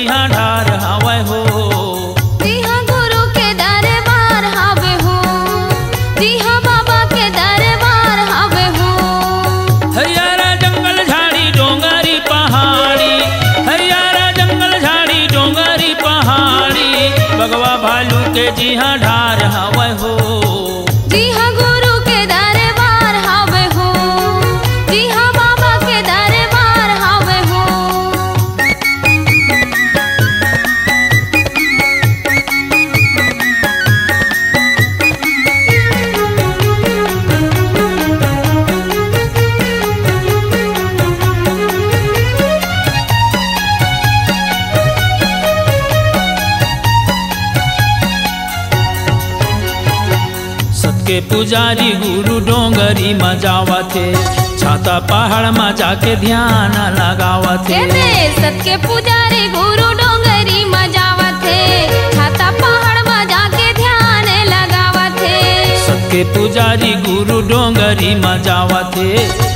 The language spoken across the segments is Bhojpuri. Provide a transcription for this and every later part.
जिहा ढार हवै हो। जिहा गुरु के दरबार हवे हो, जिहा बाबा के दरबार हवे हो। हरियारा जंगल झाड़ी डोंगरी पहाड़ी, हरियारा जंगल झाड़ी डोंगरी पहाड़ी, बगवा भालू के जिहा ढार हवै हो। जिहा गुरु के दरबार हवे हो, जिहा बाबा के दरबार हवे हो। के पुजारी गुरु डोंगरी में जावथे, छाता पहाड़ में जाके ध्यान लगावथे। सबके पुजारी गुरु डोंगरी में जावथे, छाता पहाड़ में जाके ध्यान लगावथे। सबके पुजारी गुरु डोंगरी में जावथे,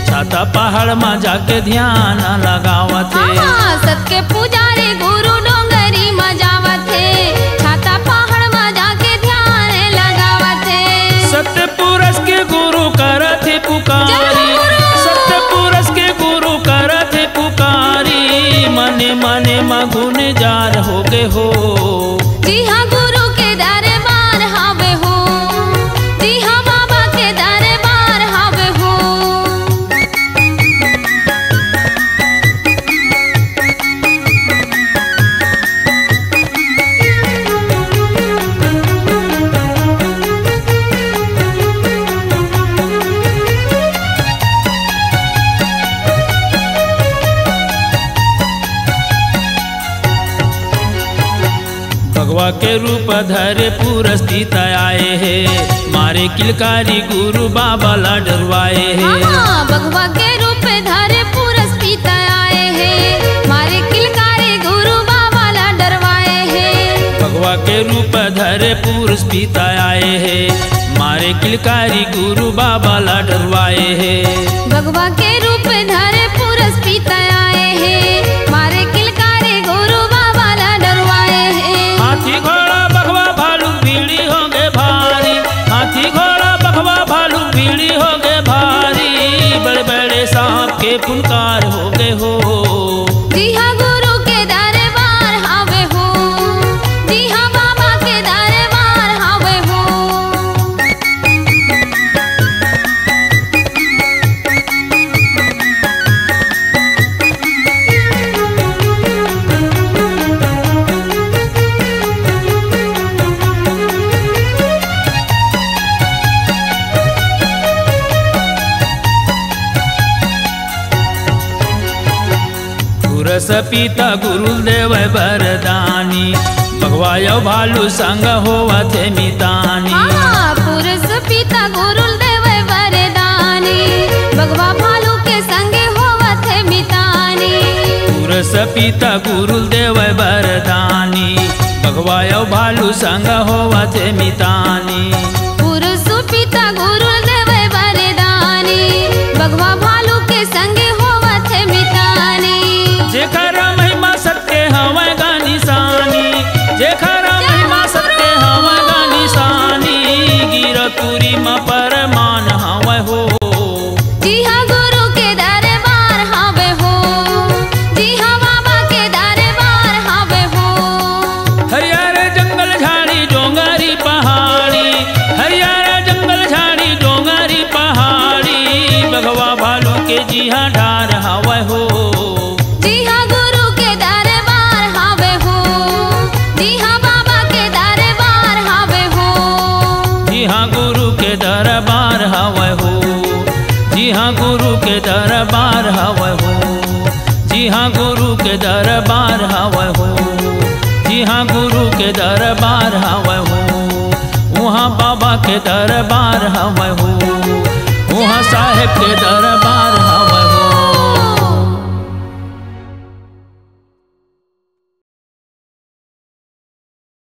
छाता पहाड़ में जाके ध्यान लगावथे। सबके पुजारी गुरु डोंगरी में जावथे, छाता पहाड़ में जाके ध्यान लगावथे। सत्य पुरुष के गुरु करथे पुकारी, सत्य पुरुष के गुरु करथे पुकारी, मने मने मगुन जार हो गे हो। जिहा गुरु के दरबार हवे हो, जिहा बाबा के दरबार हवे हो। भगवा के रूप धरे पुरुष पिता आए है, मारे किलकारी गुरु बाबा ला डरवाए है। भगवा के रूप धरे पुरुष पिता आए है, मारे किलकारी गुरु बाबा ला डरवाए है। भगवा के रूप धरे पुरुष पिता आए है, मारे किलकारी गुरु बाबा ला डरवाए है। भगवा के रूप धरे पुरुष पिता आए है, मारे किलकारी गुरु बाबा ला डरवाए है। हाथी घोड़ा बघवा भालू भीड़ी हो गए भारी, हाथी घोड़ा बघवा भालू भीड़ी हो गए भारी, बड़े बड़े सांप के फुनकार हो गए हो। जिहा गुरु के दरबार हवे हो, जिहा बाबा के दरबार हवे हो। पुरुष पिता गुरुदेव वरदानी, भगवायो भालू संग होवथे मितानी। पुरुष पिता गुरुदेव वरदानी, भगवा भालू के संगे होवथे मितानी। पुरुष पिता गुरुदेव वरदानी, भगवायो भालू संग होवथे मितानी। पुरुष पिता गुरुदेव वरदानी, भगवा भालू के संगे होवथे मितानी। जेकर महिमा सत्य हवै गानी सानी, जेकर महिमा सत्य हवै गानी सानी, गिरतुरी में परमान हवै हो। जिहा गुरु के दरबार हवे हो, जिहा बाबा के दरबार हवे हो। हरियारा जंगल झाड़ी डोंगरी पहाड़ी, हरियारा जंगल झाड़ी डोंगरी पहाड़ी, बगवा भालू के जिहा ढार हवै हो। जिहा गुरु के दरबार हवे हो, जिहा बाबा के दरबार हवे हो। जिहा गुरु के दरबार हवै हो, जिहा गुरु के दरबार हवै हो। जिहा गुरु के दरबार हवै हो, जिहा गुरु के दरबार हवै हो। वहाँ बाबा के दरबार हवै हो, वहाँ साहेब के दरबार